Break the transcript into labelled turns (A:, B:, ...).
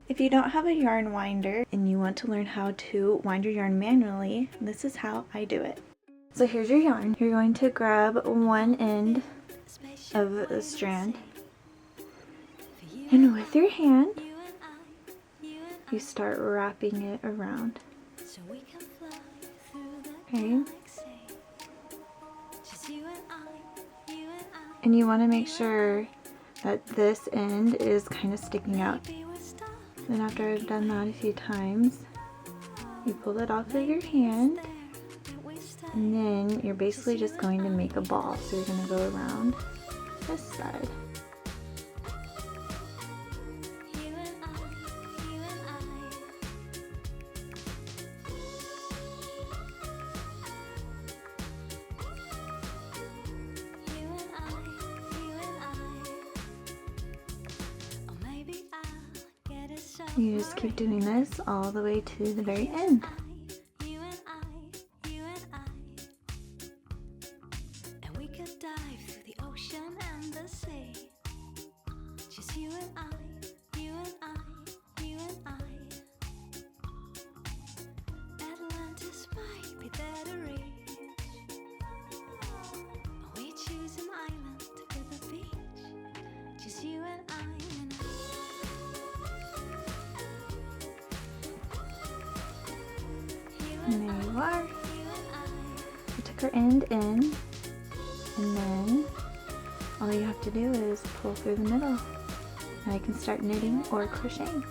A: If you don't have a yarn winder and you want to learn how to wind your yarn manually, this is how I do it. So here's your yarn. You're going to grab one end of the strand, and with your hand, you start wrapping it around. Okay. And you want to make sure that this end is kind of sticking out. Then after I've done that a few times, you pull it off of your hand, and then you're basically just going to make a ball. So you're going to go around this side. You just keep doing this all the way to the very end. And there you are. You took her end in, and then all you have to do is pull through the middle. Now you can start knitting or crocheting.